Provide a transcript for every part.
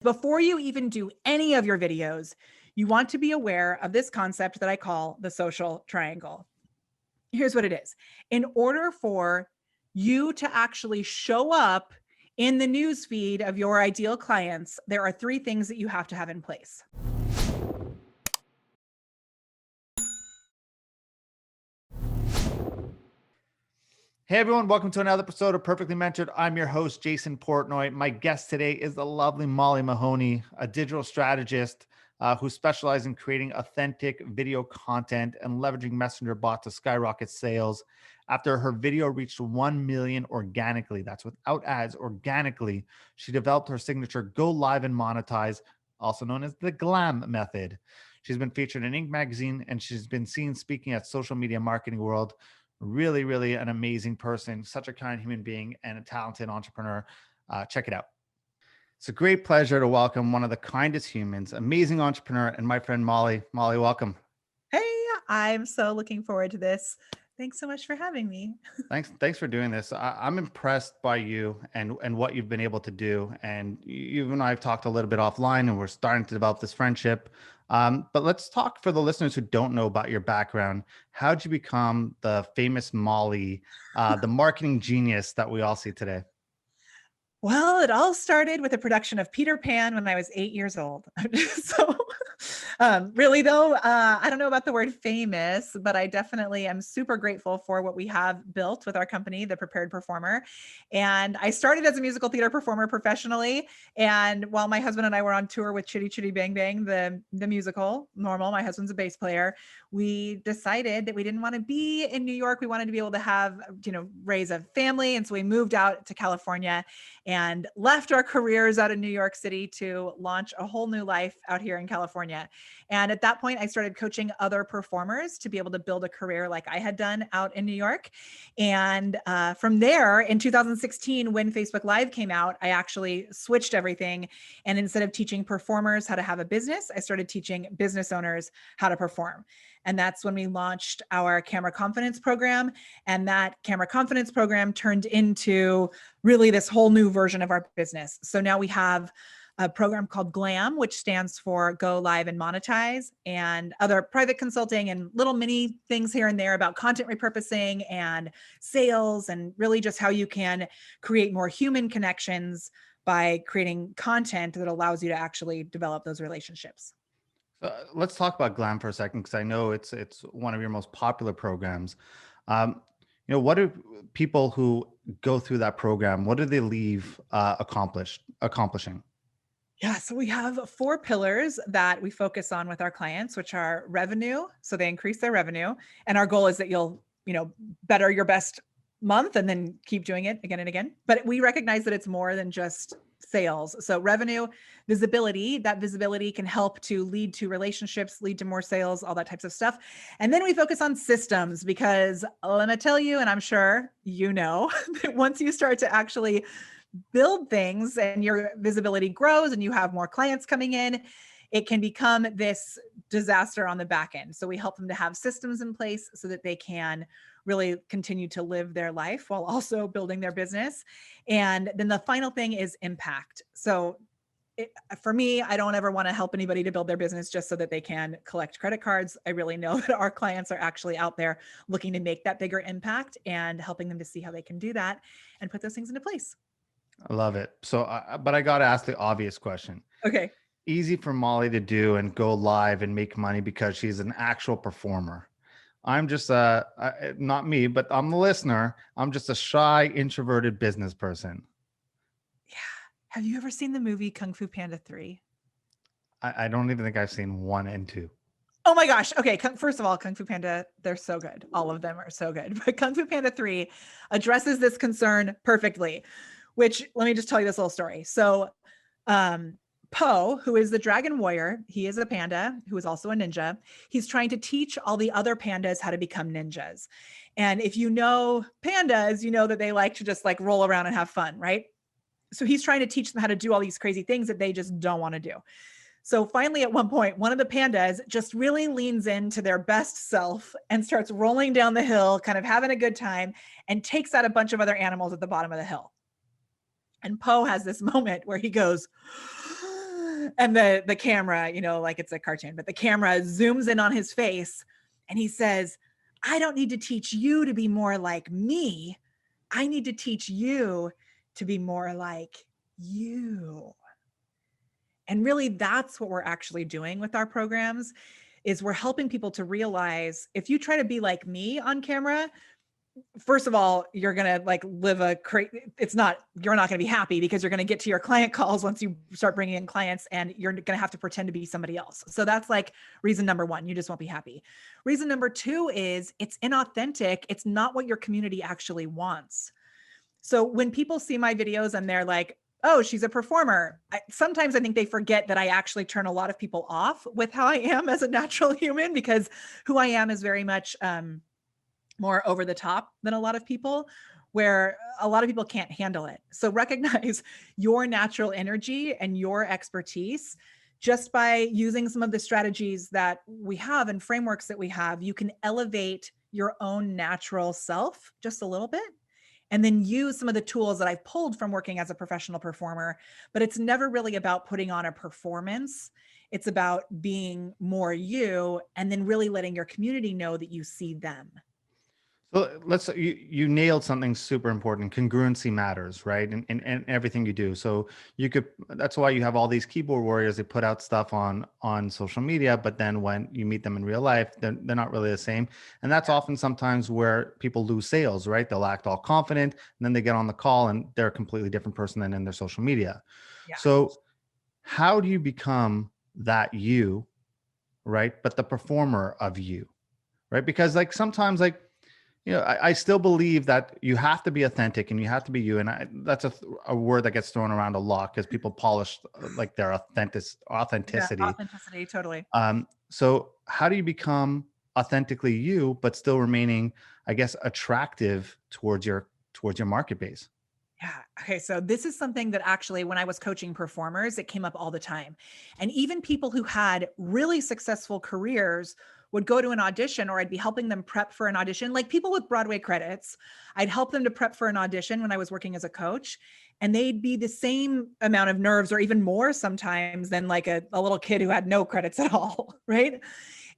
Before you even do any of your videos, you want to be aware of this concept that I call the social triangle. Here's what it is. In order for you to actually show up in the news feed of your ideal clients, there are three things that you have to have in place. Hey everyone, welcome to another episode of Perfectly Mentored. I'm your host, Jason Portnoy. My guest today is the lovely Molly Mahoney, a digital strategist who specializes in creating authentic video content and leveraging messenger bots to skyrocket sales. After her video reached 1 million organically, that's without ads, organically, she developed her signature Go Live and Monetize, also known as the Glam method. She's been featured in Inc. magazine and she's been seen speaking at Social Media Marketing World. Really an amazing person, such a kind human being and a talented entrepreneur. Check it out. It's a great pleasure to welcome one of the kindest humans, amazing entrepreneur, and my friend Molly. Molly, welcome. Hey, I'm so looking forward to this. Thanks so much for having me. Thanks for doing this. I'm impressed by you and what you've been able to do. And you and I have talked a little bit offline, and we're starting to develop this friendship. But let's talk for the listeners who don't know about your background. How'd you become the famous Molly, the marketing genius that we all see today? Well, it all started with a production of Peter Pan when I was 8 years old. So, really though, I don't know about the word famous, but I definitely am super grateful for what we have built with our company, The Prepared Performer. And I started as a musical theater performer professionally. And while my husband and I were on tour with Chitty Chitty Bang Bang, the musical, normal, my husband's a bass player, we decided that we didn't want to be in New York. We wanted to be able to have, raise a family. And so we moved out to California and left our careers out in New York City to launch a whole new life out here in California. And at that point, I started coaching other performers to be able to build a career like I had done out in New York. And from there, in 2016, when Facebook Live came out, I actually switched everything. And instead of teaching performers how to have a business, I started teaching business owners how to perform. And that's when we launched our Camera Confidence program. And that Camera Confidence program turned into really this whole new version of our business. So now we have a program called Glam, which stands for Go Live and Monetize, and other private consulting and little mini things here and there about content repurposing and sales, and really just how you can create more human connections by creating content that allows you to actually develop those relationships. Let's talk about Glam for a second, because I know it's one of your most popular programs. What do people who go through that program, what do they leave accomplishing? Yeah, so we have 4 pillars that we focus on with our clients, which are revenue. So they increase their revenue. And our goal is that you'll, better your best month and then keep doing it again and again. But we recognize that it's more than just sales. So revenue, visibility, that visibility can help to lead to relationships, lead to more sales, all that types of stuff. And then we focus on systems, because let me tell you, and I'm sure you know, that once you start to actually build things and your visibility grows and you have more clients coming in, it can become this disaster on the back end. So we help them to have systems in place so that they can really continue to live their life while also building their business. And then the final thing is impact. So for me, I don't ever want to help anybody to build their business just so that they can collect credit cards. I really know that our clients are actually out there looking to make that bigger impact and helping them to see how they can do that and put those things into place. I love it. So, but I got to ask the obvious question. Okay. Easy for Molly to do and go live and make money because she's an actual performer. I'm just not me, but I'm the listener. I'm just a shy, introverted business person. Yeah. Have you ever seen the movie Kung Fu Panda 3? I don't even think I've seen 1 and 2. Oh my gosh. Okay. First of all, Kung Fu Panda, they're so good. All of them are so good. But Kung Fu Panda 3 addresses this concern perfectly, which let me just tell you this little story. So, Po, who is the dragon warrior, he is a panda who is also a ninja. He's trying to teach all the other pandas how to become ninjas. And if you know pandas, you know that they like to just like roll around and have fun, right? So he's trying to teach them how to do all these crazy things that they just don't want to do. So finally, at one point, one of the pandas just really leans into their best self and starts rolling down the hill, kind of having a good time, and takes out a bunch of other animals at the bottom of the hill. And Po has this moment where he goes, And the camera, like it's a cartoon, but the camera zooms in on his face and he says, I don't need to teach you to be more like me. I need to teach you to be more like you. And really, that's what we're actually doing with our programs, is we're helping people to realize if you try to be like me on camera, first of all, you're going to like live you're not going to be happy, because you're going to get to your client calls once you start bringing in clients and you're going to have to pretend to be somebody else. So that's like reason number one, you just won't be happy. Reason number two is it's inauthentic. It's not what your community actually wants. So when people see my videos and they're like, oh, she's a performer, sometimes I think they forget that I actually turn a lot of people off with how I am as a natural human, because who I am is very much, more over the top than a lot of people, where a lot of people can't handle it. So recognize your natural energy and your expertise. Just by using some of the strategies that we have and frameworks that we have, you can elevate your own natural self just a little bit, and then use some of the tools that I've pulled from working as a professional performer. But it's never really about putting on a performance. It's about being more you, and then really letting your community know that you see them. So you nailed something super important. Congruency matters, right? And everything you do. So that's why you have all these keyboard warriors. They put out stuff on social media, but then when you meet them in real life, they're not really the same. And that's often sometimes where people lose sales, right? They'll act all confident, and then they get on the call and they're a completely different person than in their social media. Yeah. So how do you become that you, right? But the performer of you, right? Because like sometimes like, I still believe that you have to be authentic and you have to be you. And that's a word that gets thrown around a lot because people polish like their authenticity. Yeah, authenticity, totally. So how do you become authentically you, but still remaining, I guess, attractive towards your market base? Yeah. Okay. So this is something that actually, when I was coaching performers, it came up all the time. And even people who had really successful careers would go to an audition, or I'd be helping them prep for an audition. Like people with Broadway credits, I'd help them to prep for an audition when I was working as a coach, and they'd be the same amount of nerves or even more sometimes than like a little kid who had no credits at all. Right.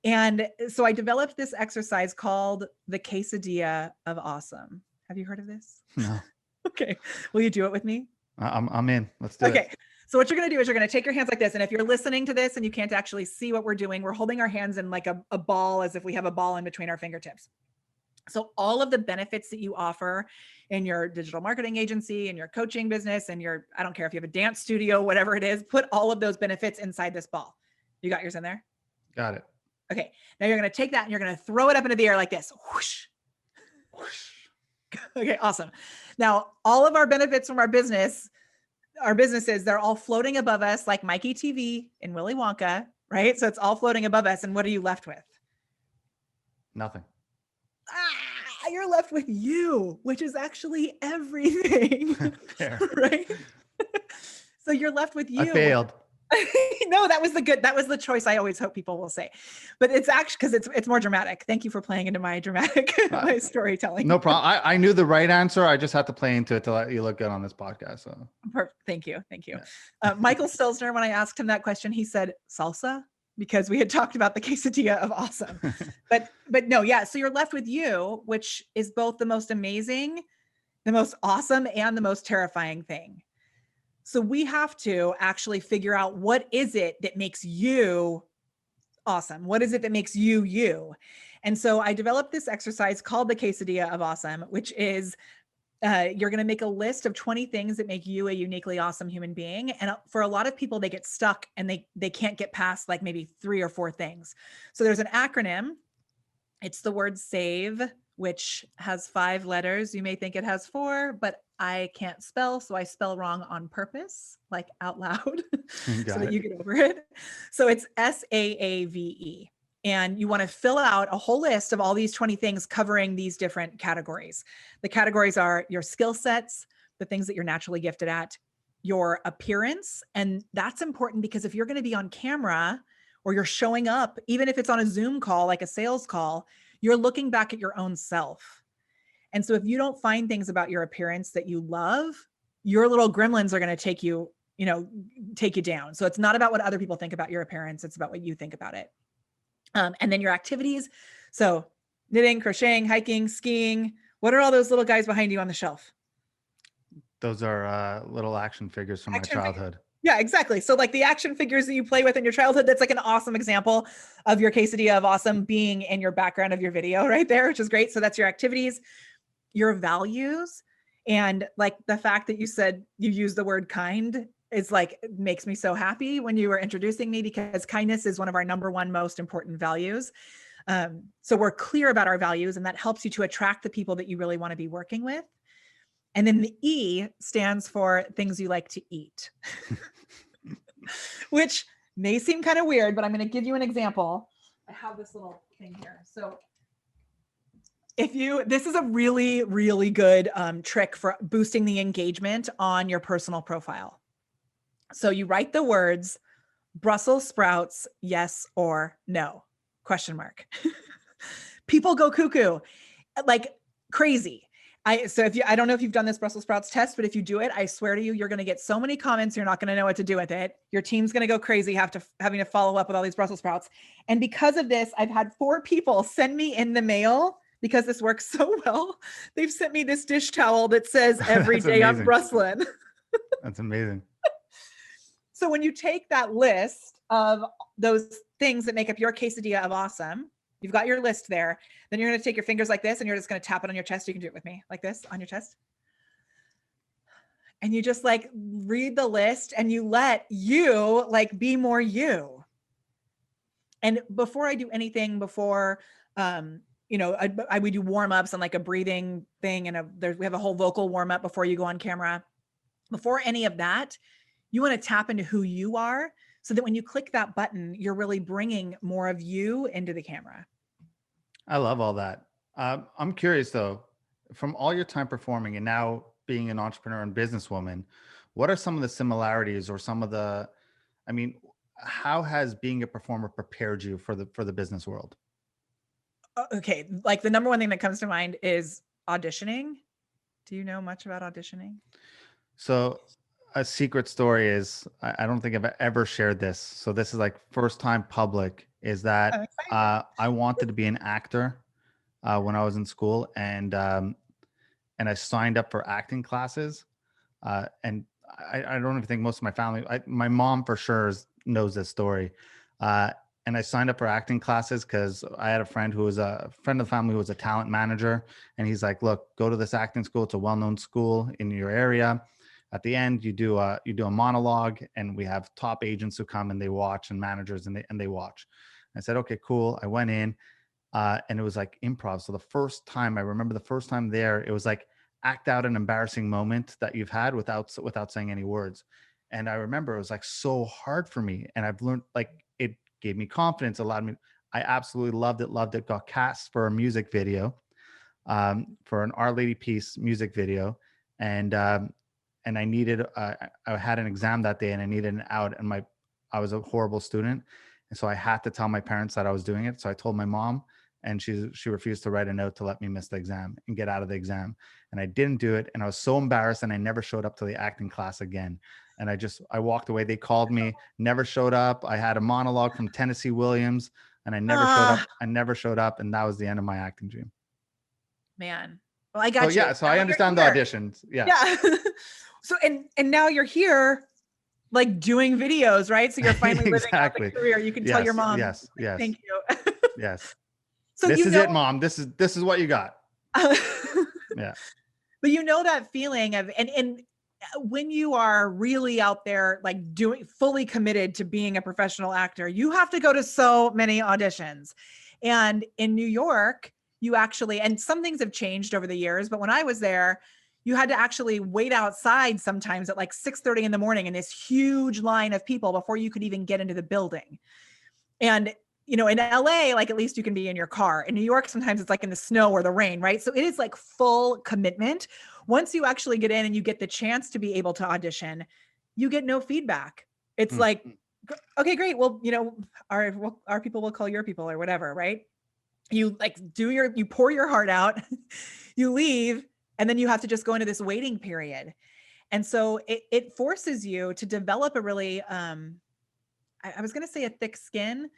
And so I developed this exercise called the quesadilla of awesome. Have you heard of this? No. Okay. Will you do it with me? I'm in. Let's do it. Okay. So what you're going to do is you're going to take your hands like this. And if you're listening to this and you can't actually see what we're doing, we're holding our hands in like a ball, as if we have a ball in between our fingertips. So all of the benefits that you offer in your digital marketing agency and your coaching business and I don't care if you have a dance studio, whatever it is, put all of those benefits inside this ball. You got yours in there? Got it. Okay. Now you're going to take that and you're going to throw it up into the air like this. Whoosh. Whoosh. Okay, awesome. Now, all of our benefits from our businesses, they're all floating above us like Mikey TV and Willy Wonka, right? So it's all floating above us. And what are you left with? Nothing. You're left with you, which is actually everything. Right? So you're left with you. I failed. No, that was the choice I always hope people will say, but it's actually because it's more dramatic. Thank you for playing into my dramatic my storytelling. No problem. I knew the right answer. I just had to play into it to let you look good on this podcast. So perfect. Thank you. Yeah. Michael Stilzner, when I asked him that question, he said salsa, because we had talked about the quesadilla of awesome. but no, yeah. So you're left with you, which is both the most amazing, the most awesome, and the most terrifying thing. So we have to actually figure out, what is it that makes you awesome? What is it that makes you you? And so I developed this exercise called the quesadilla of awesome, which is you're going to make a list of 20 things that make you a uniquely awesome human being. And for a lot of people, they get stuck and they can't get past like maybe 3 or 4 things. So there's an acronym. It's the word SAVE, which has 5 letters. You may think it has 4, but I can't spell, so I spell wrong on purpose, like out loud, so that you get over it. So it's SAAVE. And you want to fill out a whole list of all these 20 things covering these different categories. The categories are your skill sets, the things that you're naturally gifted at, your appearance. And that's important because if you're going to be on camera or you're showing up, even if it's on a Zoom call, like a sales call, you're looking back at your own self. And so if you don't find things about your appearance that you love, your little gremlins are going to take you take you down. So it's not about what other people think about your appearance. It's about what you think about it. And then your activities. So knitting, crocheting, hiking, skiing. What are all those little guys behind you on the shelf? Those are little action figures from my childhood. Yeah, exactly. So like the action figures that you play with in your childhood, that's like an awesome example of your quesadilla of awesome being in your background of your video right there, which is great. So that's your activities, your values. And like the fact that you said you use the word kind is like, makes me so happy when you were introducing me, because kindness is one of our number one most important values. So we're clear about our values, and that helps you to attract the people that you really want to be working with. And then the E stands for things you like to eat, which may seem kind of weird, but I'm going to give you an example. I have this little thing here. So this is a really, really good trick for boosting the engagement on your personal profile. So you write the words, Brussels sprouts, yes or no, ? People go cuckoo, like crazy. I don't know if you've done this Brussels sprouts test, but if you do it, I swear to you, you're going to get so many comments. You're not going to know what to do with it. Your team's going to go crazy having to follow up with all these Brussels sprouts. And because of this, I've had 4 people send me in the mail, because this works so well. They've sent me this dish towel that says every day I'm Brussels. That's amazing. So when you take that list of those things that make up your quesadilla of awesome, you've got your list there. Then you're going to take your fingers like this, and you're just going to tap it on your chest. You can do it with me like this on your chest. And you just like read the list, and you let you like be more you. And before I do anything, we do warm-ups and like a breathing thing. And we have a whole vocal warm-up before you go on camera. Before any of that, you want to tap into who you are, so that when you click that button, you're really bringing more of you into the camera. I love all that. I'm curious though, from all your time performing and now being an entrepreneur and businesswoman, what are some of the similarities or how has being a performer prepared you for the business world? Okay. Like the number one thing that comes to mind is auditioning. Do you know much about auditioning? So a secret story is, I don't think I've ever shared this. So this is like first time public, is that I wanted to be an actor when I was in school, and I signed up for acting classes. And I don't even think most of my family, my mom for sure knows this story. And I signed up for acting classes because I had a friend who was a friend of the family who was a talent manager. And he's like, look, go to this acting school. It's a well-known school in your area. At the end, you do a monologue, and we have top agents who come and they watch, and managers, and they watch. I said, okay, cool. I went in, and it was like improv. So I remember the first time there, it was like act out an embarrassing moment that you've had without saying any words. And I remember it was like so hard for me. And I've learned, like, it gave me confidence, allowed me. I absolutely loved it. Got cast for a music video, for an Our Lady Peace music video. And I needed, I had an exam that day, and I needed an out, and I was a horrible student. And so I had to tell my parents that I was doing it. So I told my mom, and she refused to write a note to let me miss the exam and get out of the exam. And I didn't do it. And I was so embarrassed, and I never showed up to the acting class again. And I walked away. They called me, never showed up. I had a monologue from Tennessee Williams, and I never showed up. I never showed up. And that was the end of my acting dream. Man. Well, I got you. Yeah. So I understand the auditions. Yeah. Yeah. So, and now you're here, like doing videos, right? So you're finally living out the career. You can tell your mom. Yes. Thank you. Yes. So this is it, Mom. This is what you got. Yeah. But that feeling of, and when you are really out there, like fully committed to being a professional actor, you have to go to so many auditions. And in New York, you actually, and some things have changed over the years, but when I was there, you had to actually wait outside sometimes at like 6:30 in the morning in this huge line of people before you could even get into the building. And, in LA, like at least you can be in your car. In New York, sometimes it's like in the snow or the rain, right? So it is like full commitment. Once you actually get in and you get the chance to be able to audition, you get no feedback. It's like, okay, great. Well, our people will call your people or whatever, right? You like you pour your heart out, you leave, and then you have to just go into this waiting period. And so it forces you to develop a really, I was going to say a thick skin,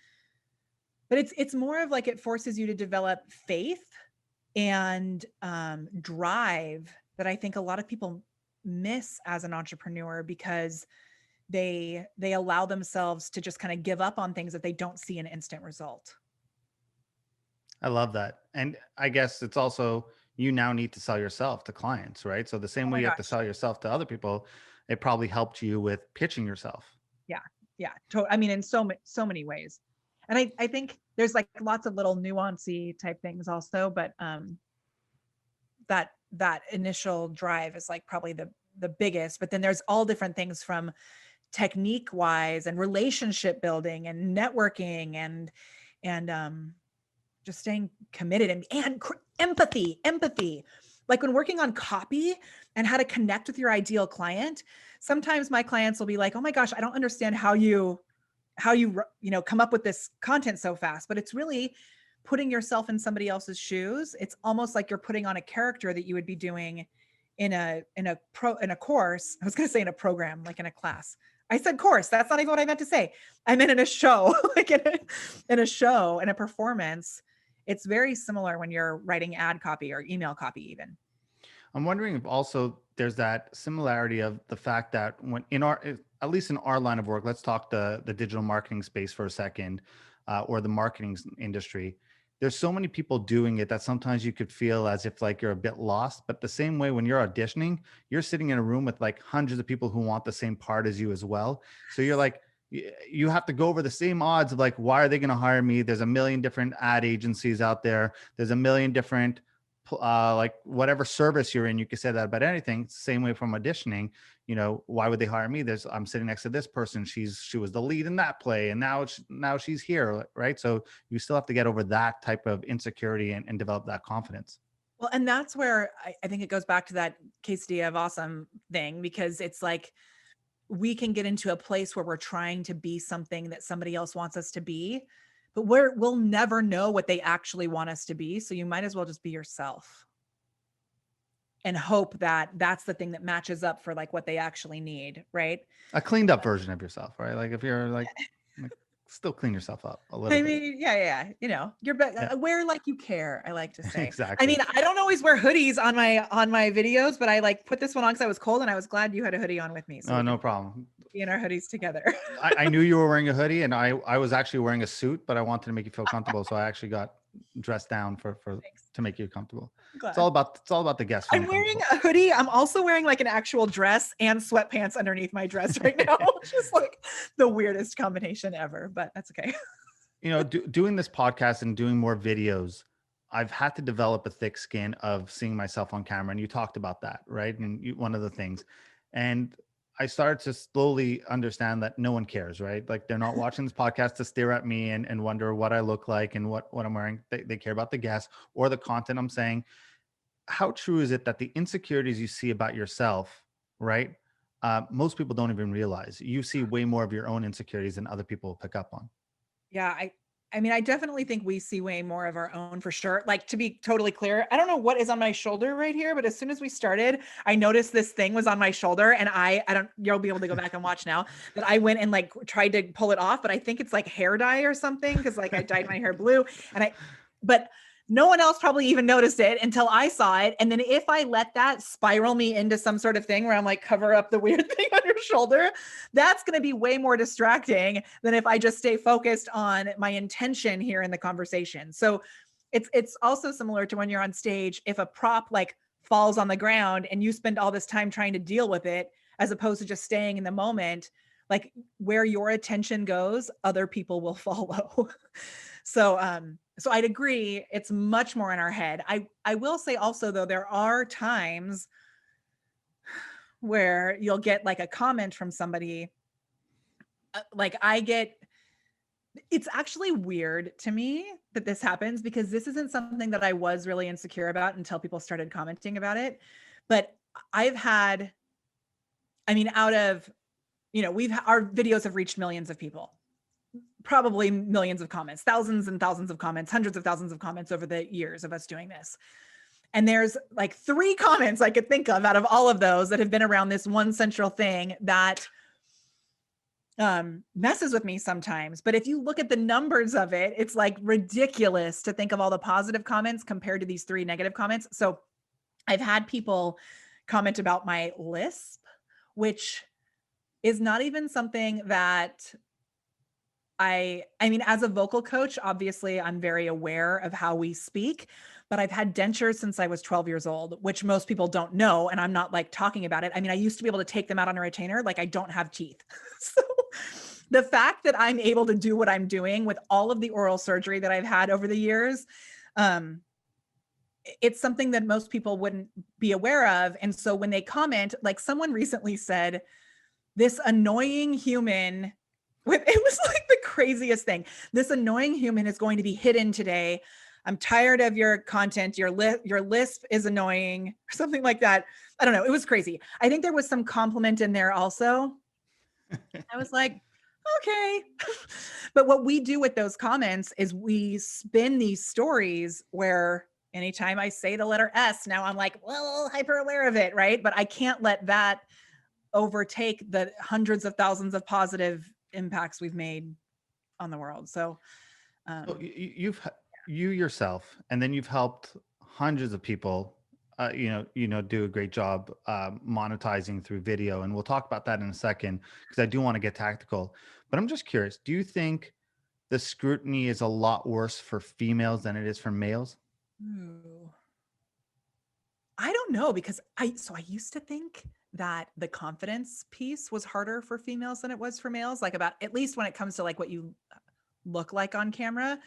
but it's more of like, it forces you to develop faith and drive that I think a lot of people miss as an entrepreneur, because they allow themselves to just kind of give up on things that they don't see an instant result. I love that. And I guess it's also, you now need to sell yourself to clients, right? So the Oh same way my you have to gosh. sell yourself to other people, it probably helped you with pitching yourself. Yeah. Yeah. I mean, in so many ways. And I think there's like lots of little nuancy type things also, but that initial drive is like probably the biggest. But then there's all different things from technique wise and relationship building and networking and just staying committed and empathy. Like when working on copy and how to connect with your ideal client, sometimes my clients will be like, oh my gosh, I don't understand how you come up with this content so fast. But it's really putting yourself in somebody else's shoes. It's almost like you're putting on a character that you would be doing in a course. I was going to say in a program, like in a class. I said course. That's not even what I meant to say. I meant in a show, like in a show, in a performance. It's very similar when you're writing ad copy or email copy even. I'm wondering if also there's that similarity of the fact that when in our, at least in our line of work, let's talk the digital marketing space for a second, or the marketing industry. There's so many people doing it that sometimes you could feel as if like you're a bit lost. But the same way when you're auditioning, you're sitting in a room with like hundreds of people who want the same part as you as well. So you're like, you have to go over the same odds of like, why are they going to hire me? There's a million different ad agencies out there. There's a million different like whatever service you're in, you could say that about anything. Same way from auditioning, why would they hire me? I'm sitting next to this person. She was the lead in that play, and now she's here, right? So you still have to get over that type of insecurity and develop that confidence. Well, and that's where I think it goes back to that quesadilla of awesome thing, because it's like we can get into a place where we're trying to be something that somebody else wants us to be, but we'll never know what they actually want us to be. So you might as well just be yourself and hope that that's the thing that matches up for like what they actually need, right? A cleaned up version of yourself, right? Like if you're like still clean yourself up a little I bit. mean, yeah. You're Yeah, wear like you care, I like to say. I exactly. mean, I don't always wear hoodies on my videos, but I like put this one on because I was cold and I was glad you had a hoodie on with me so No, we no could problem. be in our hoodies together. I knew you were wearing a hoodie, and I was actually wearing a suit, but I wanted to make you feel comfortable, so I actually got dressed down for Thanks. to make you comfortable. I'm It's glad. all about the guest feeling I'm wearing comfortable. a hoodie. I'm also wearing like an actual dress and sweatpants underneath my dress right now, which is like the weirdest combination ever, but that's okay. Doing this podcast and doing more videos, I've had to develop a thick skin of seeing myself on camera, and you talked about that, right? And one of the things, and I started to slowly understand that no one cares, right? Like they're not watching this podcast to stare at me and wonder what I look like and what I'm wearing. They care about the guests or the content I'm saying. How true is it that the insecurities you see about yourself, right? Most people don't even realize you see way more of your own insecurities than other people will pick up on. Yeah, I mean, I definitely think we see way more of our own for sure. Like to be totally clear, I don't know what is on my shoulder right here, but as soon as we started, I noticed this thing was on my shoulder and I don't, you'll be able to go back and watch now that I went and like tried to pull it off, but I think it's like hair dye or something. Cause like I dyed my hair blue and but no one else probably even noticed it until I saw it. And then if I let that spiral me into some sort of thing where I'm like, cover up the weird thing on your shoulder, that's going to be way more distracting than if I just stay focused on my intention here in the conversation. So it's also similar to when you're on stage, if a prop like falls on the ground and you spend all this time trying to deal with it, as opposed to just staying in the moment, like where your attention goes, other people will follow. So I'd agree. It's much more in our head. I will say also though, there are times where you'll get like a comment from somebody. Like it's actually weird to me that this happens because this isn't something that I was really insecure about until people started commenting about it. But I've had, I mean, out of, our videos have reached millions of people, probably millions of comments, thousands and thousands of comments, hundreds of thousands of comments over the years of us doing this. And there's like 3 comments I could think of out of all of those that have been around this one central thing that messes with me sometimes. But if you look at the numbers of it, it's like ridiculous to think of all the positive comments compared to these 3 negative comments. So I've had people comment about my lisp, which is not even something that I mean, as a vocal coach, obviously I'm very aware of how we speak, but I've had dentures since I was 12 years old, which most people don't know. And I'm not like talking about it. I mean, I used to be able to take them out on a retainer. Like I don't have teeth. So the fact that I'm able to do what I'm doing with all of the oral surgery that I've had over the years, it's something that most people wouldn't be aware of. And so when they comment, like someone recently said, this annoying human, it was like the craziest thing. This annoying human is going to be hidden today. I'm tired of your content. Your lisp is annoying, or something like that. I don't know. It was crazy. I think there was some compliment in there also. I was like, okay. But what we do with those comments is we spin these stories where anytime I say the letter S, now I'm like, well, hyper aware of it, right? But I can't let that overtake the hundreds of thousands of positive impacts we've made on the world. So you yourself, and then you've helped hundreds of people, do a great job monetizing through video. And we'll talk about that in a second, because I do want to get tactical. But I'm just curious, do you think the scrutiny is a lot worse for females than it is for males? I don't know, because I used to think that the confidence piece was harder for females than it was for males, like about, at least when it comes to like what you look like on camera.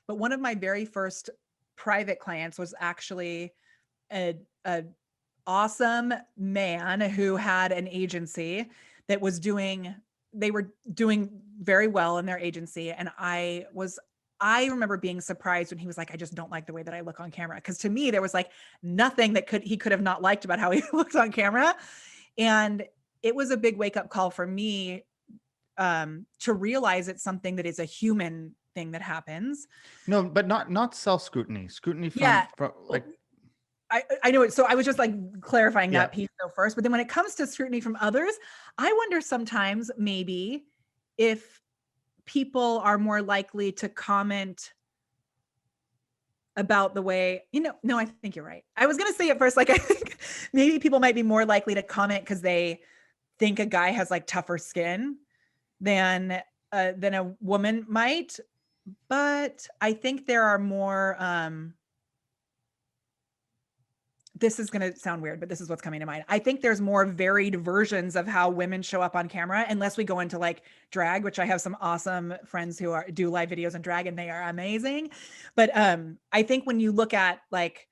But one of my very first private clients was actually a awesome man who had an agency that was they were doing very well in their agency. And I remember being surprised when he was like, I just don't like the way that I look on camera. Cause to me, there was like nothing that he could have not liked about how he looked on camera. And it was a big wake up call for me to realize it's something that is a human thing that happens. No, but not self scrutiny. Scrutiny Yeah. from like. I know it. So I was just like clarifying Yeah. that piece though first, but then when it comes to scrutiny from others, I wonder sometimes maybe if people are more likely to comment about the way, no, I think you're right. I was going to say at first, like, I think maybe people might be more likely to comment because they think a guy has like tougher skin than a woman might. But I think there are more, this is going to sound weird, but this is what's coming to mind. I think there's more varied versions of how women show up on camera, unless we go into like drag, which I have some awesome friends who do live videos in drag and they are amazing. But I think when you look at like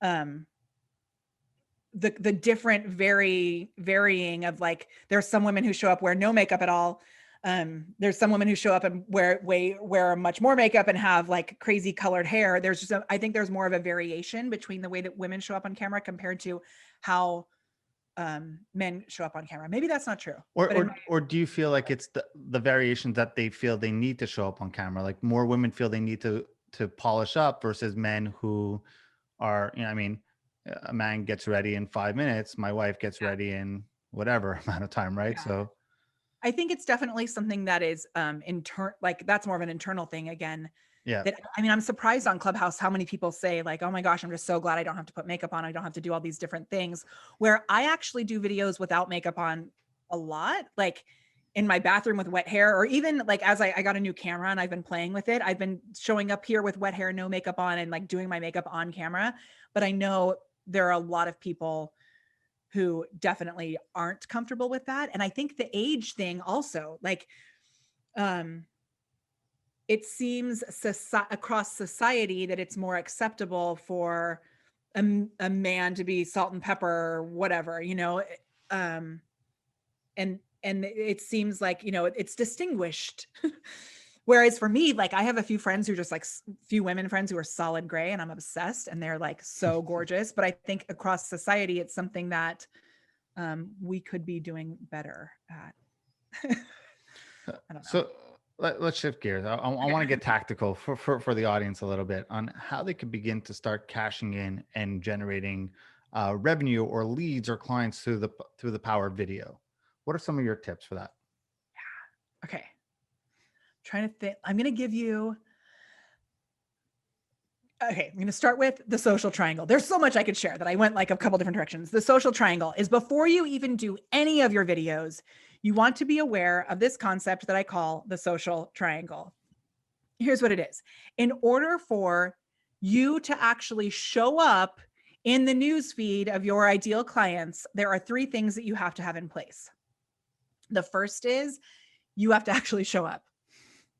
the different varying of like, there's some women who show up wear no makeup at all. There's some women who show up and wear much more makeup and have like crazy colored hair. There's just, I think there's more of a variation between the way that women show up on camera compared to how men show up on camera. Maybe that's not true. Or do you feel like it's the variations that they feel they need to show up on camera? Like more women feel they need to polish up versus men who are, I mean, a man gets ready in 5 minutes. My wife gets ready in whatever amount of time, right? Yeah. So I think it's definitely something that is like that's more of an internal thing again. yeah. That, I mean, I'm surprised on Clubhouse how many people say like, oh my gosh, I'm just so glad I don't have to put makeup on. I don't have to do all these different things, where I actually do videos without makeup on a lot, like in my bathroom with wet hair, or even like as I got a new camera and I've been playing with it. I've been showing up here with wet hair, no makeup on, and like doing my makeup on camera. But I know there are a lot of people who definitely aren't comfortable with that. And I think the age thing also, like, it seems across society that it's more acceptable for a man to be salt and pepper or whatever, and it seems like, it's distinguished. Whereas for me, like I have a few friends who are just like few women friends who are solid gray and I'm obsessed and they're like so gorgeous. But I think across society, it's something that we could be doing better at. I don't know. Let's shift gears. I want to get tactical for the audience a little bit on how they could begin to start cashing in and generating revenue or leads or clients through the power of video. What are some of your tips for that? Okay. Trying to think. I'm going to give you. Okay, I'm going to start with the social triangle. There's so much I could share that I went like a couple different directions. The social triangle is before you even do any of your videos, you want to be aware of this concept that I call the social triangle. Here's what it is. In order for you to actually show up in the news feed of your ideal clients, there are three things that you have to have in place. The first is you have to actually show up.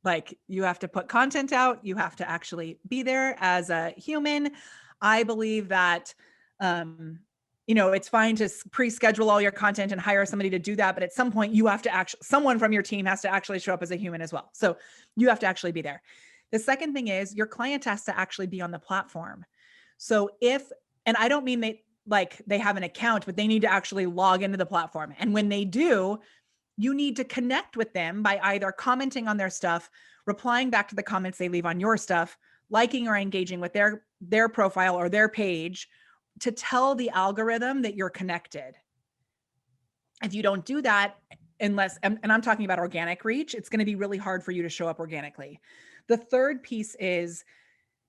Like you have to put content out. You have to actually be there as a human. I believe that, it's fine to pre-schedule all your content and hire somebody to do that. But at some point you have to someone from your team has to actually show up as a human as well. So you have to actually be there. The second thing is your client has to actually be on the platform. So and I don't mean they have an account, but they need to actually log into the platform. And when they do, you need to connect with them by either commenting on their stuff, replying back to the comments they leave on your stuff, liking or engaging with their profile or their page to tell the algorithm that you're connected. If you don't do that, and I'm talking about organic reach, it's going to be really hard for you to show up organically. The third piece is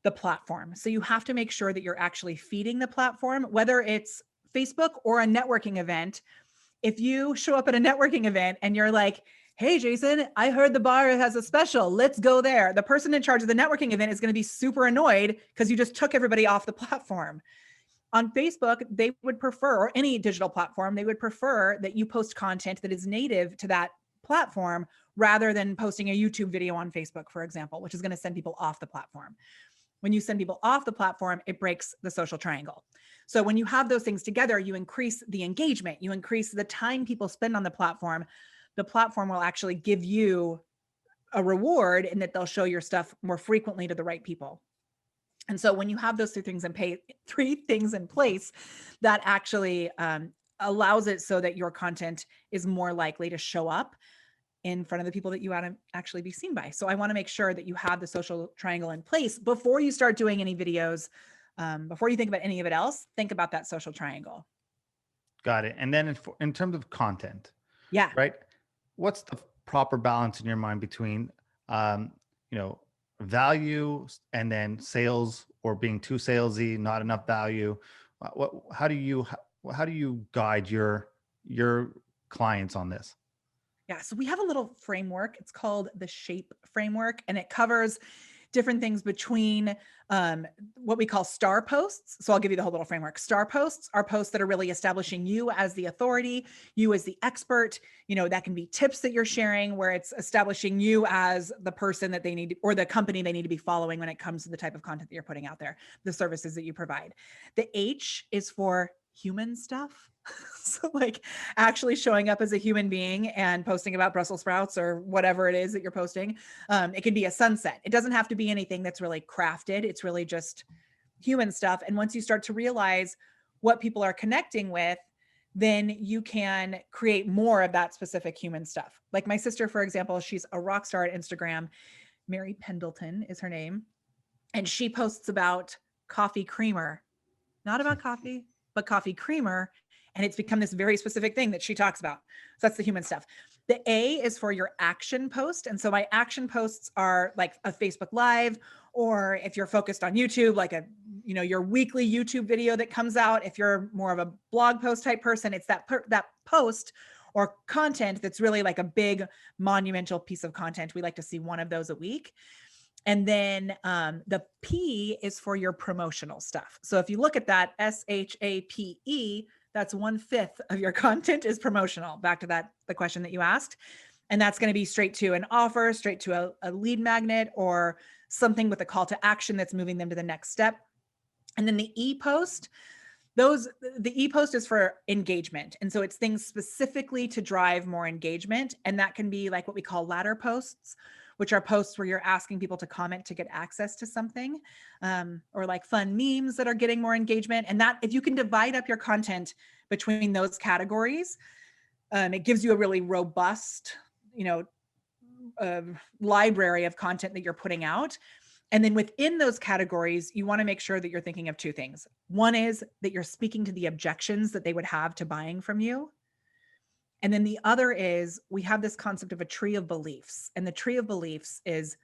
the platform. So you have to make sure that you're actually feeding the platform, whether it's Facebook or a networking event. If you show up at a networking event and you're like, hey, Jason, I heard the bar has a special. Let's go there. The person in charge of the networking event is going to be super annoyed because you just took everybody off the platform. On Facebook, they would prefer, or any digital platform, they would prefer that you post content that is native to that platform rather than posting a YouTube video on Facebook, for example, which is going to send people off the platform. When you send people off the platform, it breaks the social triangle. So when you have those things together, you increase the engagement, you increase the time people spend on the platform. The platform will actually give you a reward in that they'll show your stuff more frequently to the right people. And so when you have those three things in place, that actually allows it so that your content is more likely to show up in front of the people that you want to actually be seen by. So I want to make sure that you have the social triangle in place before you start doing any videos. Before you think about any of it else, think about that social triangle. Got it. And then in terms of content, Yeah. right? What's the proper balance in your mind between, value and then sales, or being too salesy, not enough value? How do you guide your clients on this? Yeah. So we have a little framework. It's called the SHAPE framework, and it covers different things between what we call star posts. So I'll give you the whole little framework. Star posts are posts that are really establishing you as the authority, you as the expert. That can be tips that you're sharing where it's establishing you as the person that they need, or the company they need to be following when it comes to the type of content that you're putting out there, the services that you provide. The H is for human stuff. So like actually showing up as a human being and posting about Brussels sprouts or whatever it is that you're posting. It can be a sunset. It doesn't have to be anything that's really crafted. It's really just human stuff. And once you start to realize what people are connecting with, then you can create more of that specific human stuff. Like my sister, for example, she's a rock star at Instagram. Mary Pendleton is her name. And she posts about coffee creamer, not about coffee, but coffee creamer. And it's become this very specific thing that she talks about. So that's the human stuff. The A is for your action post. And so my action posts are like a Facebook Live, or if you're focused on YouTube, like your weekly YouTube video that comes out. If you're more of a blog post type person, it's that post or content that's really like a big monumental piece of content. We like to see one of those a week. And then the P is for your promotional stuff. So if you look at that, SHAPE, that's 1/5 of your content is promotional. Back to the question that you asked. And that's going to be straight to an offer, straight to a lead magnet, or something with a call to action that's moving them to the next step. And then the e-post, the e-post is for engagement. And so it's things specifically to drive more engagement. And that can be like what we call ladder posts, which are posts where you're asking people to comment to get access to something, or like fun memes that are getting more engagement. And that, if you can divide up your content between those categories, it gives you a really robust, library of content that you're putting out. And then within those categories, you want to make sure that you're thinking of two things. One is that you're speaking to the objections that they would have to buying from you. And then the other is we have this concept of a tree of beliefs. And the tree of beliefs is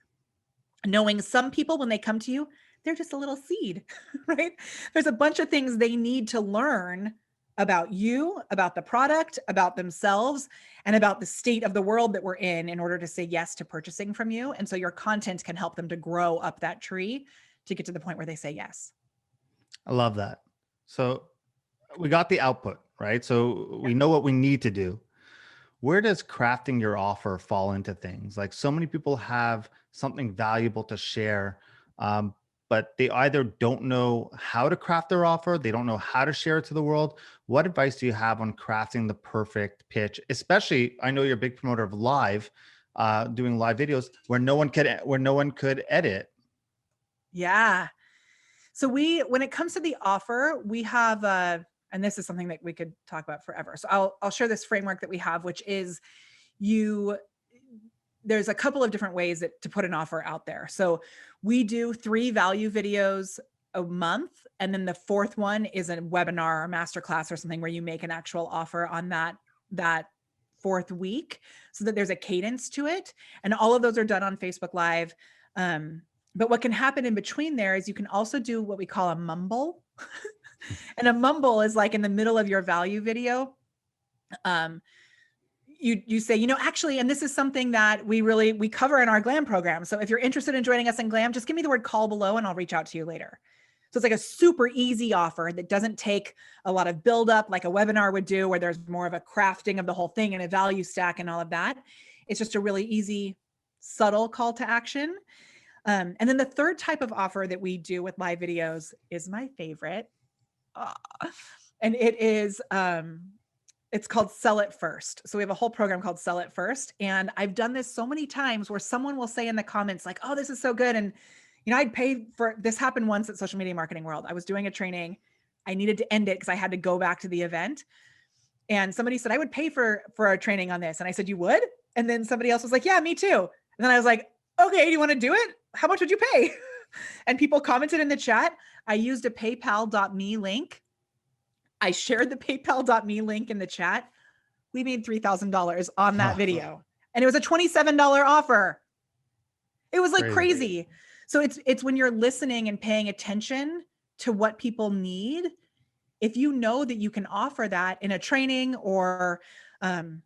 knowing some people, when they come to you, they're just a little seed, right? There's a bunch of things they need to learn about you, about the product, about themselves, and about the state of the world that we're in order to say yes to purchasing from you. And so your content can help them to grow up that tree to get to the point where they say yes. I love that. So we got the output, right? So we know what we need to do. Where does crafting your offer fall into things? Like, so many people have something valuable to share, but they either don't know how to craft their offer, they don't know how to share it to the world. What advice do you have on crafting the perfect pitch? Especially, I know you're a big promoter of live, doing live videos where no one could edit. Yeah. So when it comes to the offer, we have and this is something that we could talk about forever. So I'll share this framework that we have, which is there's a couple of different ways to put an offer out there. So we do 3 value videos a month. And then the 4th one is a webinar or masterclass or something where you make an actual offer on that 4th week, so that there's a cadence to it. And all of those are done on Facebook Live. But what can happen in between there is you can also do what we call a mumble. And a mumble is like in the middle of your value video. You say, actually, and this is something that we cover in our Glam program. So if you're interested in joining us in Glam, just give me the word call below and I'll reach out to you later. So it's like a super easy offer that doesn't take a lot of buildup like a webinar would do, where there's more of a crafting of the whole thing and a value stack and all of that. It's just a really easy, subtle call to action. And then the 3rd type of offer that we do with live videos is my favorite. And it is, it's called Sell It First. So we have a whole program called Sell It First. And I've done this so many times where someone will say in the comments like, oh, this is so good. And, I'd pay for this. Happened once at Social Media Marketing World. I was doing a training. I needed to end it because I had to go back to the event. And somebody said, I would pay for a training on this. And I said, you would? And then somebody else was like, yeah, me too. And then I was like, okay, do you want to do it? How much would you pay? And people commented in the chat. I used a paypal.me link. I shared the paypal.me link in the chat. We made $3,000 on that video. And it was a $27 offer. It was like crazy. So it's when you're listening and paying attention to what people need. If you know that you can offer that in a training or, and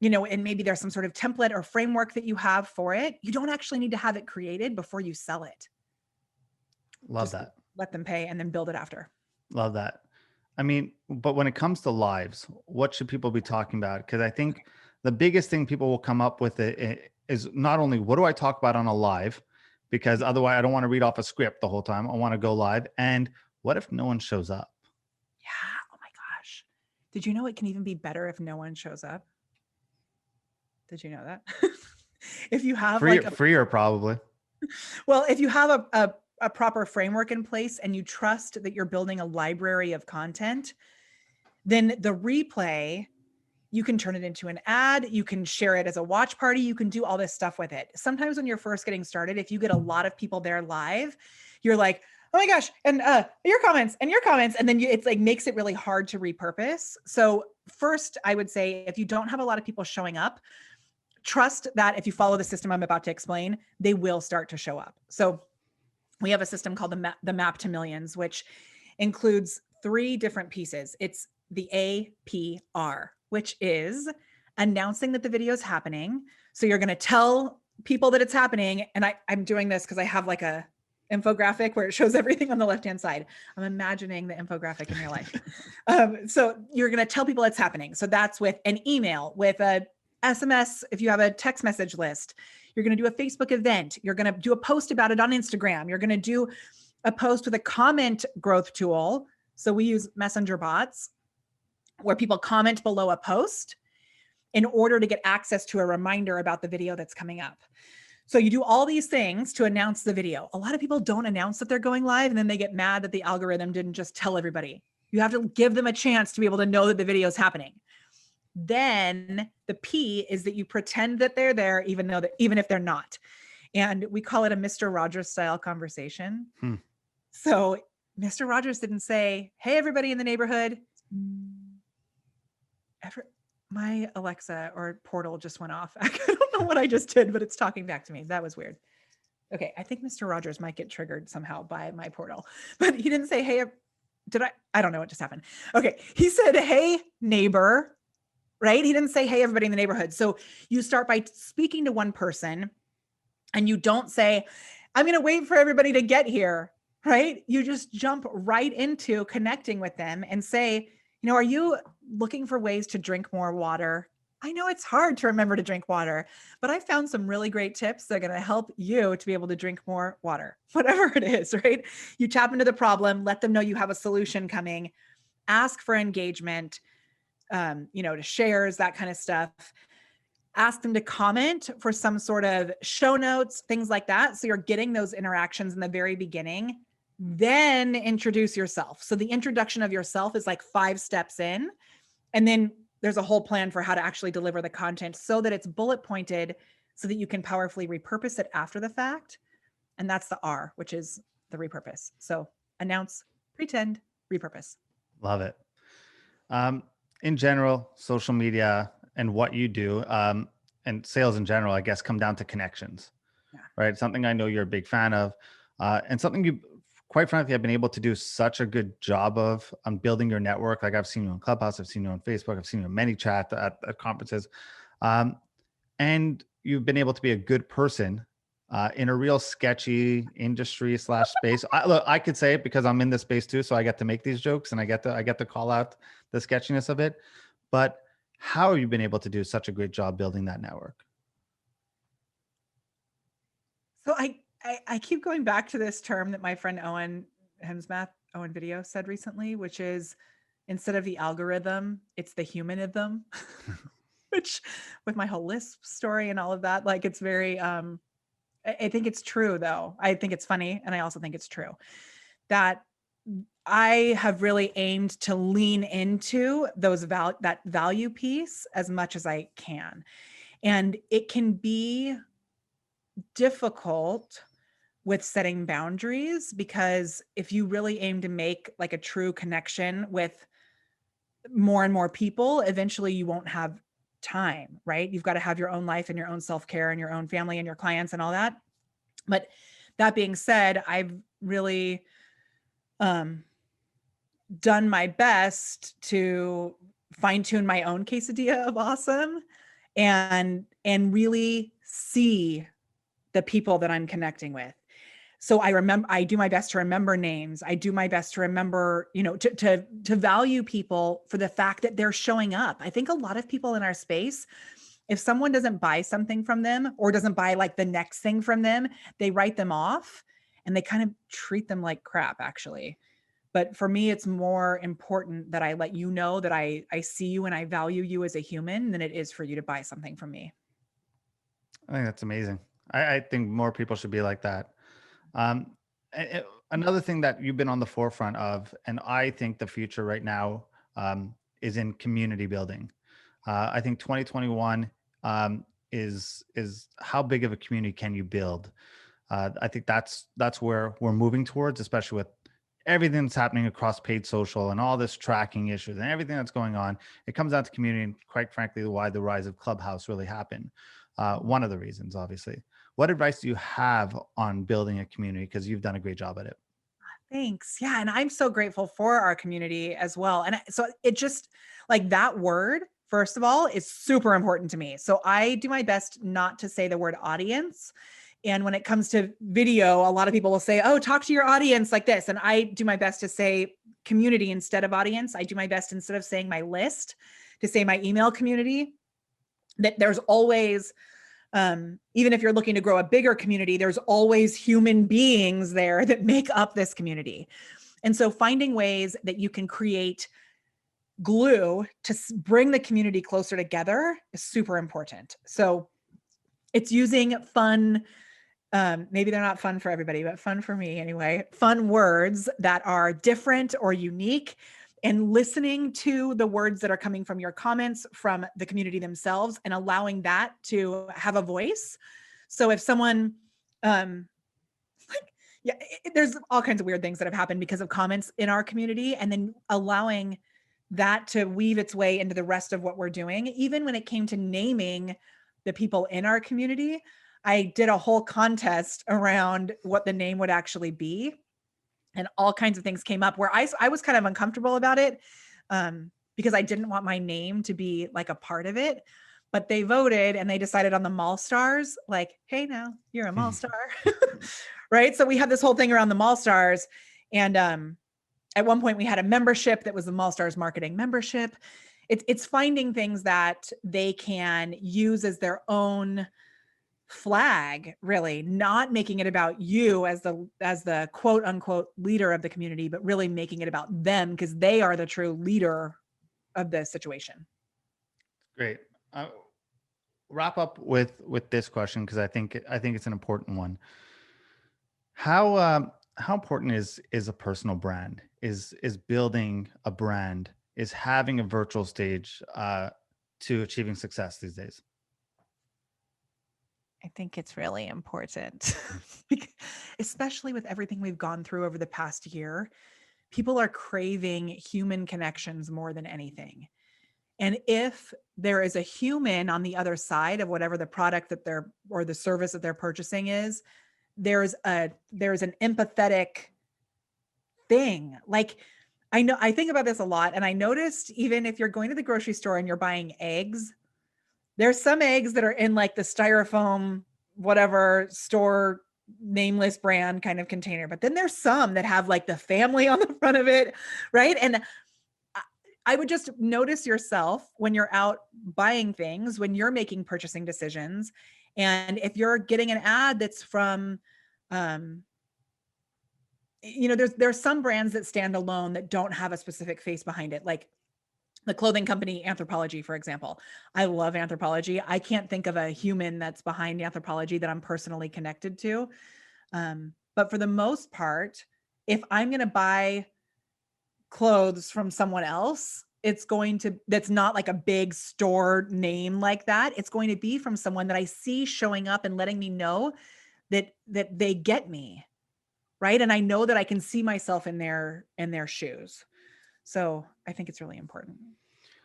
maybe there's some sort of template or framework that you have for it, you don't actually need to have it created before you sell it. Love Just that. let them pay and then build it after. Love that. I mean, but when it comes to lives, what should people be talking about? Because I think the biggest thing people will come up with is not only what do I talk about on a live, because otherwise I don't want to read off a script the whole time. I want to go live. And what if no one shows up? Yeah. Oh my gosh. Did you know it can even be better if no one shows up? Did you know that? If you have freer probably. Well, if you have a proper framework in place and you trust that you're building a library of content, then the replay, you can turn it into an ad, you can share it as a watch party, you can do all this stuff with it. Sometimes when you're first getting started, if you get a lot of people there live, you're like, oh my gosh, and your comments, and then it's like makes it really hard to repurpose. So first, I would say if you don't have a lot of people showing up, trust that if you follow the system I'm about to explain, they will start to show up. So we have a system called the Map to Millions, which includes 3 different pieces. It's the APR, which is announcing that the video is happening. So you're going to tell people that it's happening. And I'm doing this because I have like a infographic where it shows everything on the left-hand side. I'm imagining the infographic in your life. So you're going to tell people it's happening. So that's with an email, with a SMS, if you have a text message list. You're going to do a Facebook event. You're going to do a post about it on Instagram. You're going to do a post with a comment growth tool. So we use messenger bots where people comment below a post in order to get access to a reminder about the video that's coming up. So you do all these things to announce the video. A lot of people don't announce that they're going live, and then they get mad that the algorithm didn't just tell everybody. You have to give them a chance to be able to know that the video is happening. Then the P is that you pretend that they're there, even if they're not. And we call it a Mr. Rogers style conversation. So Mr. Rogers didn't say, "Hey, everybody in the neighborhood." My Alexa or portal just went off. I don't know what I just did, but it's talking back to me. That was weird. Okay, I think Mr. Rogers might get triggered somehow by my portal, but he didn't say, "Hey," did I? I don't know what just happened. Okay, he said, "Hey, neighbor," right? He didn't say, "Hey, everybody in the neighborhood." So you start by speaking to one person and you don't say, "I'm going to wait for everybody to get here," right? You just jump right into connecting with them and say, "Are you looking for ways to drink more water? I know it's hard to remember to drink water, but I found some really great tips that are going to help you to be able to drink more water," whatever it is, right? You tap into the problem, let them know you have a solution coming, ask for engagement, to shares, that kind of stuff. Ask them to comment for some sort of show notes, things like that. So you're getting those interactions in the very beginning. Then introduce yourself. So the introduction of yourself is like 5 steps in. And then there's a whole plan for how to actually deliver the content so that it's bullet pointed so that you can powerfully repurpose it after the fact. And that's the R, which is the repurpose. So announce, pretend, repurpose. Love it. In general, social media and what you do, and sales in general, I guess, come down to connections, right? Something I know you're a big fan of, and something you, quite frankly, have been able to do such a good job of on building your network. Like I've seen you on Clubhouse, I've seen you on Facebook, I've seen you on ManyChat at conferences, and you've been able to be a good person in a real sketchy industry / space. Look, I could say it because I'm in this space too, so I get to make these jokes and I get to call out the sketchiness of it. But how have you been able to do such a great job building that network? So I keep going back to this term that my friend Owen Video said recently, which is instead of the algorithm, it's the humanism, which with my whole Lisp story and all of that, like it's very, I think it's true though. I think it's funny. And I also think it's true that I have really aimed to lean into that value piece as much as I can. And it can be difficult with setting boundaries because if you really aim to make like a true connection with more and more people, eventually you won't have time, right? You've got to have your own life and your own self-care and your own family and your clients and all that. But that being said, I've really done my best to fine tune my own quesadilla of awesome and really see the people that I'm connecting with. So I do my best to remember names. I do my best to remember, to value people for the fact that they're showing up. I think a lot of people in our space, if someone doesn't buy something from them or doesn't buy like the next thing from them, they write them off and they kind of treat them like crap, actually. But for me, it's more important that I let you know that I see you and I value you as a human than it is for you to buy something from me. I think that's amazing. I think more people should be like that. Another thing that you've been on the forefront of, and I think the future right now is in community building. I think 2021 is how big of a community can you build? I think that's where we're moving towards, especially with everything that's happening across paid social and all this tracking issues and everything that's going on. It comes down to community, and quite frankly, why the rise of Clubhouse really happened. One of the reasons, obviously. What advice do you have on building a community? Because you've done a great job at it. Thanks. Yeah. And I'm so grateful for our community as well. And so it just like that word, first of all, is super important to me. So I do my best not to say the word audience. And when it comes to video, a lot of people will say, "Oh, talk to your audience like this." And I do my best to say community instead of audience. I do my best instead of saying my list to say my email community. That there's always, even if you're looking to grow a bigger community, there's always human beings there that make up this community. And so finding ways that you can create glue to bring the community closer together is super important. So it's using fun, maybe they're not fun for everybody, but fun for me anyway, fun words that are different or unique and listening to the words that are coming from your comments, from the community themselves, and allowing that to have a voice. So if someone, yeah, there's all kinds of weird things that have happened because of comments in our community, and then allowing that to weave its way into the rest of what we're doing. Even when it came to naming the people in our community, I did a whole contest around what the name would actually be. And all kinds of things came up where I was kind of uncomfortable about it, because I didn't want my name to be like a part of it. But they voted and they decided on the mall stars, like, hey, now you're a mall star. Right. So we had this whole thing around the mall stars. And at one point we had a membership that was the Mall Stars marketing membership. It's finding things that they can use as their own flag, really, not making it about you as the quote unquote leader of the community, but really making it about them, because they are the true leader of the situation. Great. Wrap up with this question, because I think it's an important one. How important is a personal brand? Is building a brand? Is having a virtual stage to achieving success these days? I think it's really important, especially with everything we've gone through over the past year. People are craving human connections more than anything. And if there is a human on the other side of whatever the product that they're, or the service that they're purchasing is, there's an empathetic thing. Like, I think about this a lot, and I noticed even if you're going to the grocery store and you're buying eggs, there's some eggs that are in like the styrofoam, whatever store, nameless brand kind of container. But then there's some that have like the family on the front of it, right? And I would just notice yourself when you're out buying things, when you're making purchasing decisions. And if you're getting an ad that's from, there's some brands that stand alone that don't have a specific face behind it. Like the clothing company Anthropologie, for example. I love Anthropologie. I can't think of a human that's behind Anthropologie that I'm personally connected to. But for the most part, if I'm going to buy clothes from someone else, that's not like a big store name like that. It's going to be from someone that I see showing up and letting me know that they get me, right? And I know that I can see myself in their shoes. So I think it's really important.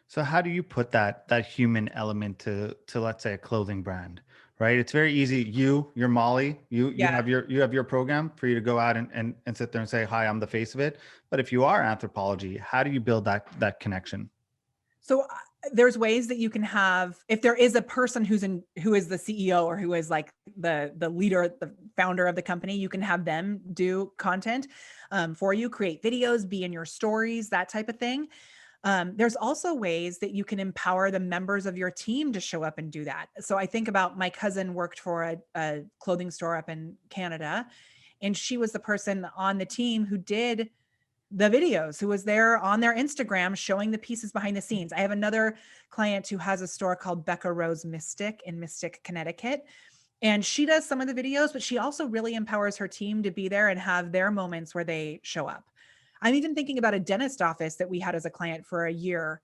So how do you put that human element to let's say a clothing brand, right? It's very easy. You're Molly. You Yeah. have your program for you to go out and sit there and say, hi, I'm the face of it. But if you are Anthropologie, how do you build that connection? So there's ways that you can have, if there is a person who is the CEO or who is like the leader, the founder of the company, you can have them do content for you, create videos, be in your stories, that type of thing. There's also ways that you can empower the members of your team to show up and do that. So I think about my cousin worked for a clothing store up in Canada, and she was the person on the team who did the videos, who was there on their Instagram showing the pieces behind the scenes. I have another client who has a store called Becca Rose Mystic in Mystic, Connecticut. And she does some of the videos, but she also really empowers her team to be there and have their moments where they show up. I'm even thinking about a dentist office that we had as a client for a year,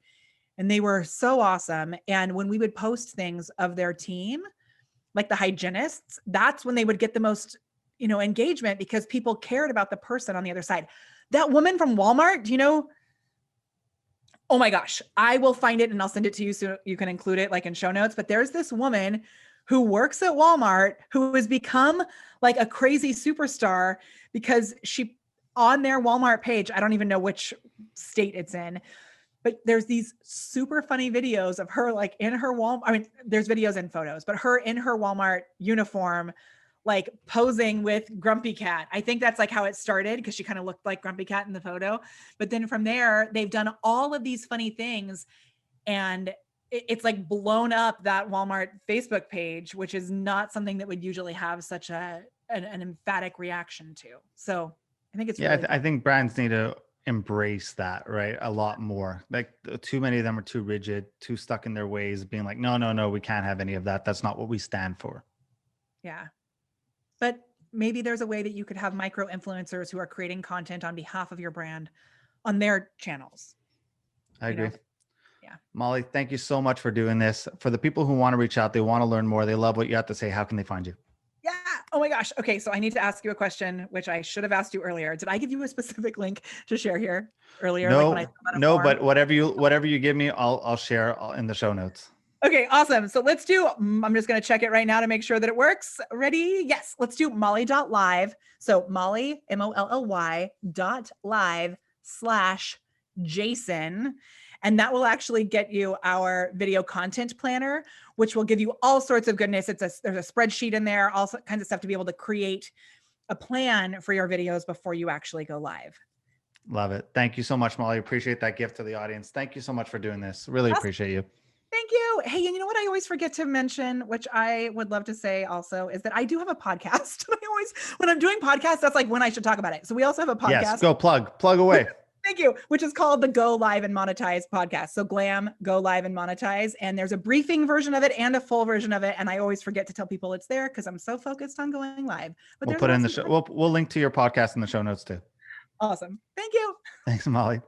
and they were so awesome. And when we would post things of their team, like the hygienists, that's when they would get the most, engagement, because people cared about the person on the other side. That woman from Walmart, oh my gosh, I will find it and I'll send it to you so you can include it like in show notes. But there's this woman who works at Walmart who has become like a crazy superstar because she, on their Walmart page, I don't even know which state it's in, but there's these super funny videos of her like in her Walmart. I mean, there's videos and photos, but her in her Walmart uniform, like posing with Grumpy Cat. I think that's like how it started, because she kind of looked like Grumpy Cat in the photo. But then from there, they've done all of these funny things, and it's like blown up that Walmart Facebook page, which is not something that would usually have such an emphatic reaction to. So I think it's really I think brands need to embrace that, right? A lot more. Like too many of them are too rigid, too stuck in their ways, being like, no, we can't have any of that. That's not what we stand for. Yeah. But maybe there's a way that you could have micro influencers who are creating content on behalf of your brand on their channels. I you know, agree. yeah. Molly, thank you so much for doing this. For the people who want to reach out, they want to learn more, they love what you have to say. How can they find you? Yeah. Oh my gosh. Okay. So I need to ask you a question, which I should have asked you earlier. Did I give you a specific link to share here earlier? Like when I No, filled out a no, form? but whatever you give me, I'll share in the show notes. Okay, awesome. So let's do, I'm just going to check it right now to make sure that it works. Ready? Yes. Let's do molly.live. So Molly, MOLLY.live/Jason. And that will actually get you our video content planner, which will give you all sorts of goodness. There's a spreadsheet in there, all kinds of stuff to be able to create a plan for your videos before you actually go live. Love it. Thank you so much, Molly. Appreciate that gift to the audience. Thank you so much for doing this. Really appreciate you. Thank you. Hey, and you know what I always forget to mention, which I would love to say also, is that I do have a podcast. I always, when I'm doing podcasts, that's like when I should talk about it. So we also have a podcast. Yes, go plug away. Thank you. Which is called the Go Live and Monetize podcast. So Glam, Go Live and Monetize. And there's a briefing version of it and a full version of it. And I always forget to tell people it's there because I'm so focused on going live. But We'll put in the show. We'll link to your podcast in the show notes too. Awesome. Thank you. Thanks, Molly.